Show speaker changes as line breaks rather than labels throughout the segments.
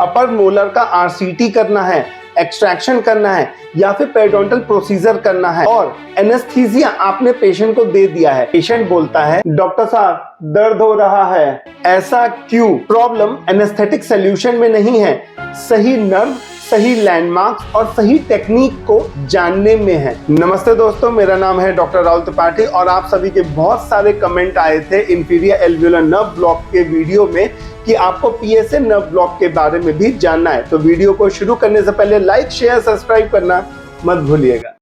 अपर molar का RCT करना है, एक्सट्रैक्शन करना है या फिर पेरिडोंटल प्रोसीजर करना है और एनेस्थीसिया आपने पेशेंट को दे दिया है। पेशेंट बोलता है डॉक्टर साहब दर्द हो रहा है, ऐसा क्यों? प्रॉब्लम एनेस्थेटिक सॉल्यूशन में नहीं है, सही नर्व, सही लैंडमार्क्स और सही टेक्निक को जानने में है। नमस्ते दोस्तों, मेरा नाम है डॉक्टर राहुल त्रिपाठी और आप सभी के बहुत सारे कमेंट आए थे इंफीरियर एल्वियोलर नर्व ब्लॉक के वीडियो में कि आपको पीएसए नर्व ब्लॉक के बारे में भी जानना है। तो वीडियो को शुरू करने से पहले लाइक, शेयर, सब्सक्राइब करना मत भूलिएगा।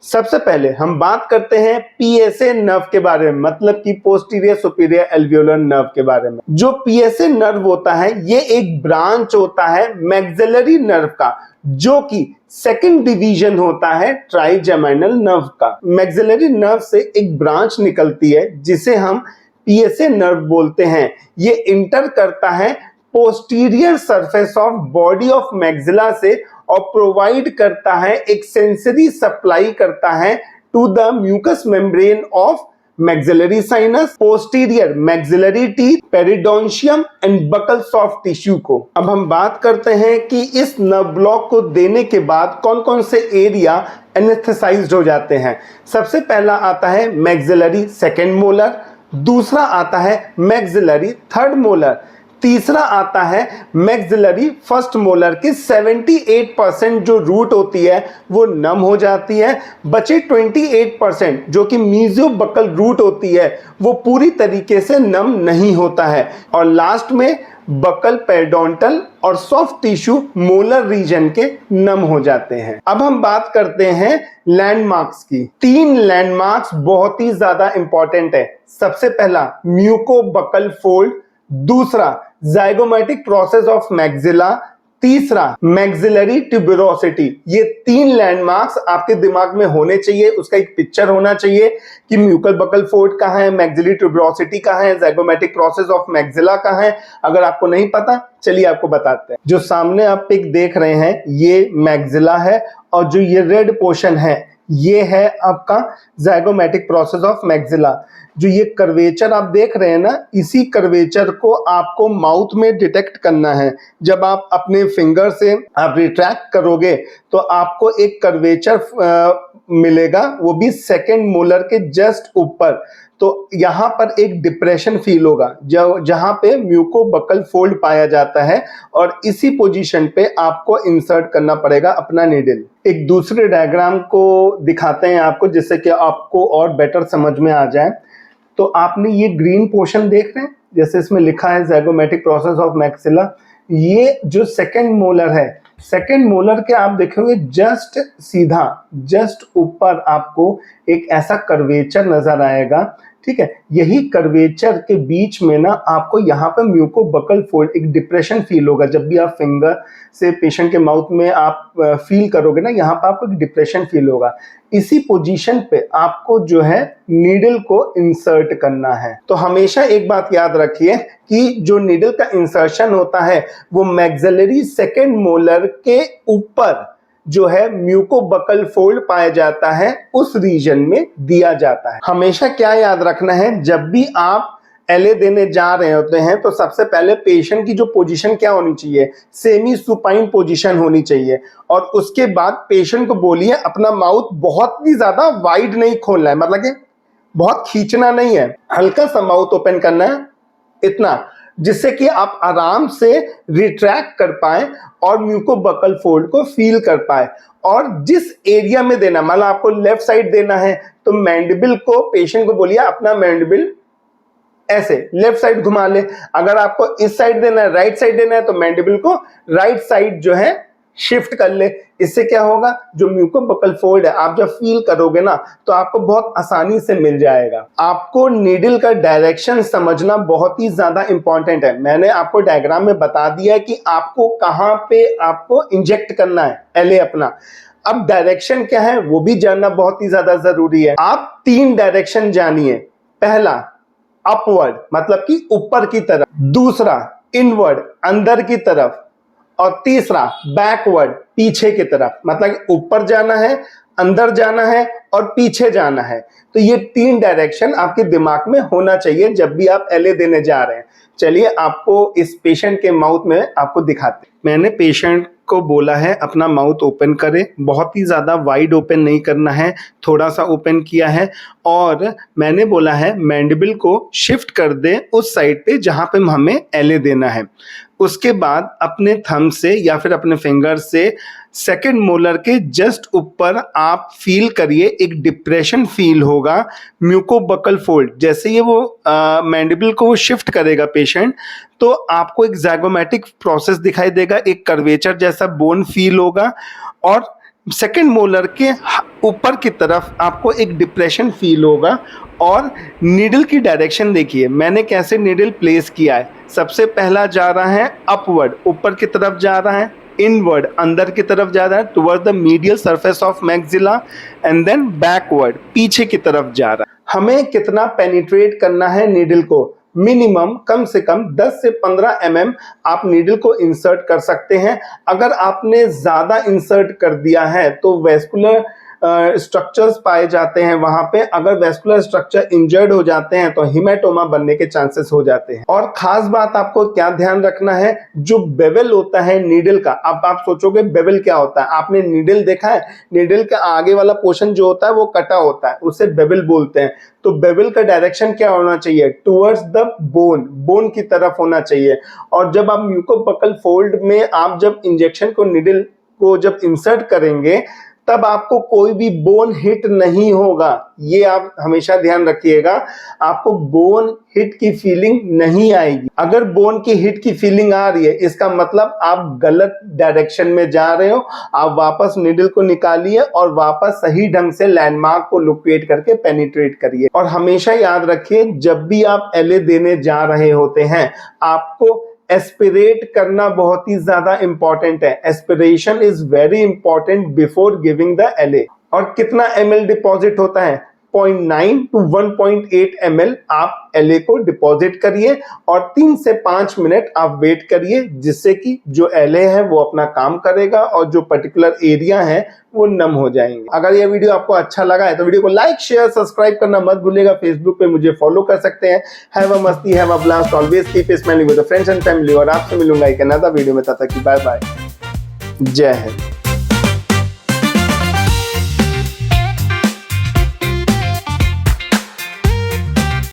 सबसे पहले हम बात करते हैं पीएसए नर्व के बारे में, मतलब कि पोस्टीरियर सुपीरियर एल्वियोलर नर्व के बारे में। जो पीएसए नर्व होता है ये एक ब्रांच होता है मैक्सिलरी नर्व का, जो कि सेकंड डिवीजन होता है ट्राइजेमिनल नर्व का। मैक्सिलरी नर्व से एक ब्रांच निकलती है जिसे हम पीएसए नर्व बोलते हैं। ये इंटर करता है posterior surface of body of maxilla से और प्रोवाइड करता है, एक सेंसरी सप्लाई करता है to the mucous membrane of maxillary sinus, posterior maxillary teeth, periodontium and buccal soft tissue को। अब हम बात करते हैं कि इस नर्व ब्लॉक को देने के बाद कौन कौन से एरिया एनेस्थेसाइज्ड हो जाते हैं। सबसे पहला आता है मैक्सिलरी सेकेंड मोलर, दूसरा आता है मैक्सिलरी थर्ड मोलर, तीसरा आता है मैक्सिलरी फर्स्ट मोलर की 78% जो रूट होती है वो नम हो जाती है। बचे 28% जो कि मीजियोबकल रूट होती है वो पूरी तरीके से नम नहीं होता है। और लास्ट में बकल, पेरिडोंटल और सॉफ्ट टिश्यू मोलर रीजन के नम हो जाते हैं। अब हम बात करते हैं लैंडमार्क्स की। 3 लैंडमार्क्स बहुत ही ज्यादा इंपॉर्टेंट है। सबसे पहला म्यूकोबकल फोल्ड, दूसरा जाइगोमैटिक प्रोसेस ऑफ मैक्सिला, तीसरा मैक्सिलरी ट्यूबरोसिटी। ये 3 लैंडमार्क्स आपके दिमाग में होने चाहिए। उसका एक पिक्चर होना चाहिए कि म्यूकल बकल फोल्ड कहाँ है, मैक्सिलरी ट्यूबरोसिटी कहाँ है, जाइगोमैटिक प्रोसेस ऑफ मैक्सिला कहाँ है। अगर आपको नहीं पता चलिए आपको बताते हैं। जो सामने आप पिक देख रहे हैं ये मैक्सिला है और जो ये रेड पोर्शन है ये है आपका जाइगोमैटिक प्रोसेस ऑफ मैक्सिला। जो ये कर्वेचर आप देख रहे हैं ना, इसी कर्वेचर को आपको माउथ में डिटेक्ट करना है। जब आप अपने फिंगर से आप रिट्रैक्ट करोगे तो आपको एक कर्वेचर मिलेगा, वो भी सेकेंड मोलर के जस्ट ऊपर। तो यहाँ पर एक डिप्रेशन फील होगा जहाँ पे म्यूकोबकल फोल्ड पाया जाता है और इसी पोजीशन पे आपको इंसर्ट करना पड़ेगा अपना नीडल। एक दूसरे डायग्राम को दिखाते हैं आपको जिससे कि आपको और बेटर समझ में आ जाए। तो आपने ये ग्रीन पोर्शन देख रहे हैं, जैसे इसमें लिखा है जाइगोमैटिक प्रोसेस ऑफ मैक्सिला। ये जो सेकेंड मोलर है, सेकेंड मोलर के आप देखोगे जस्ट सीधा जस्ट ऊपर आपको एक ऐसा कर्वेचर नजर आएगा। ठीक है, यही कर्वेचर के बीच में ना आपको यहाँ पे म्यूकोबकल फोल्ड, एक डिप्रेशन फील होगा। जब भी आप फिंगर से पेशेंट के माउथ में आप फील करोगे ना, यहाँ पे आपको एक डिप्रेशन फील होगा। इसी पोजीशन पे आपको जो है नीडल को इंसर्ट करना है। तो हमेशा एक बात याद रखिए कि जो नीडल का इंसर्शन होता है वो मैक्सिलरी सेकेंड मोलर के ऊपर जो है म्यूकोबकल फोल्ड पाया जाता है उस रीजन में दिया जाता है। हमेशा क्या याद रखना है, जब भी आप एलए देने जा रहे होते हैं तो सबसे पहले पेशेंट की जो पोजीशन क्या होनी चाहिए, सेमी सुपाइन पोजीशन होनी चाहिए। और उसके बाद पेशेंट को बोलिए अपना माउथ बहुत भी ज्यादा वाइड नहीं खोलना है, मतलब कि बहुत खींचना नहीं है, हल्का सा माउथ ओपन करना है, इतना, जिससे कि आप आराम से रिट्रैक्ट कर पाए और म्यूकोबकल फोल्ड को फील कर पाए। और जिस एरिया में देना, मतलब आपको लेफ्ट साइड देना है तो मैंडिबल को, पेशेंट को बोलिए अपना मैंडिबल ऐसे लेफ्ट साइड घुमा ले। अगर आपको इस साइड देना है, राइट साइड देना है, तो मैंडिबल को राइट साइड जो है शिफ्ट कर ले। इससे क्या होगा, जो म्यूकोबकल फोल्ड है आप जब फील करोगे ना तो आपको बहुत आसानी से मिल जाएगा। आपको नीडल का डायरेक्शन समझना बहुत ही ज्यादा इंपॉर्टेंट है। मैंने आपको डायग्राम में बता दिया कि आपको कहां पे आपको इंजेक्ट करना है एलए अपना। अब डायरेक्शन क्या है वो भी जानना बहुत ही ज्यादा जरूरी है। आप 3 डायरेक्शन जानिए। पहला अपवर्ड, मतलब कि ऊपर की तरफ, दूसरा इनवर्ड, अंदर की तरफ, और तीसरा बैकवर्ड, पीछे की तरफ। मतलब ऊपर जाना है, अंदर जाना है और पीछे जाना है। तो ये 3 डायरेक्शन आपके दिमाग में होना चाहिए जब भी आप एलए देने जा रहे हैं। चलिए आपको इस पेशेंट के माउथ में आपको दिखाते हैं। मैंने पेशेंट को बोला है अपना माउथ ओपन करे, बहुत ही ज़्यादा वाइड ओपन नहीं करना है, थोड़ा सा ओपन किया है। और मैंने बोला है मैंडिबल को शिफ्ट कर दे उस साइड पे जहाँ पे हमें एलए देना है। उसके बाद अपने थंब से या फिर अपने फिंगर से सेकंड मोलर के जस्ट ऊपर आप फील करिए, एक डिप्रेशन फील होगा म्यूकोबकल फोल्ड। जैसे ये वो मैंडिबल को वो शिफ्ट करेगा पेशेंट, तो आपको एक ज़ाइगोमैटिक प्रोसेस दिखाई देगा, एक कर्वेचर जैसा बोन फील होगा और सेकंड मोलर के ऊपर की तरफ आपको एक डिप्रेशन फील होगा। और नीडल की डायरेक्शन देखिए मैंने कैसे नीडल प्लेस किया है। सबसे पहला जा रहा है अपवर्ड, ऊपर की तरफ जा रहा है, इनवर्ड अंदर की तरफ जा रहा है toward the medial surface of maxilla, and then backward पीछे की तरफ जा रहा है। हमें कितना पेनिट्रेट करना है नीडल को, मिनिमम कम से कम 10 से 15 mm आप नीडल को इंसर्ट कर सकते हैं। अगर आपने ज़्यादा इंसर्ट कर दिया है तो वेस्कुलर स्ट्रक्चर्स पाए जाते हैं वहां पे। अगर वेस्कुलर स्ट्रक्चर इंजर्ड हो जाते हैं तो हिमेटोमा बनने के चांसेस हो जाते हैं। और खास बात आपको क्या ध्यान रखना है, जो बेवल होता है नीडल का, अब आप सोचोगे बेवल क्या होता है, आपने नीडल देखा है, नीडल का आगे वाला पोर्शन जो होता है वो कटा होता है, उसे बेवल बोलते हैं। तो बेवल का डायरेक्शन क्या होना चाहिए, टुवर्ड्स द बोन, बोन की तरफ होना चाहिए। और जब आप म्यूकोबकल फोल्ड में आप जब इंजेक्शन को नीडल को जब इंसर्ट करेंगे तब आपको कोई भी बोन हिट नहीं होगा, ये आप हमेशा ध्यान रखिएगा। आपको बोन हिट की फीलिंग नहीं आएगी। अगर बोन की हिट की फीलिंग आ रही है इसका मतलब आप गलत डायरेक्शन में जा रहे हो। आप वापस नीडल को निकालिए और वापस सही ढंग से लैंडमार्क को लोकेट करके पेनिट्रेट करिए। और हमेशा याद रखिए जब भी आप एलए देने जा रहे होते हैं आपको एस्पिरेट करना बहुत ही ज्यादा इंपॉर्टेंट है। Aspiration is very important before giving the LA. और कितना ml डिपॉजिट होता है, 0.9 to 1.8 ml आप एलए को डिपॉजिट करिए और 3 से 5 मिनट आप वेट करिए, जिससे कि जो एलए है वो अपना काम करेगा और जो पर्टिकुलर एरिया है वो नम हो जाएंगे। अगर ये वीडियो आपको अच्छा लगा है तो वीडियो को लाइक शेयर सब्सक्राइब करना मत भूलिएगा। फेसबुक पे मुझे फॉलो कर सकते हैं। हैव अ मस्ती, have a blast, always keep smiling with friends and family. और आपसे मिलूंगा एक अनदर वीडियो में, तब तक की बाय बाय, जय हिंद।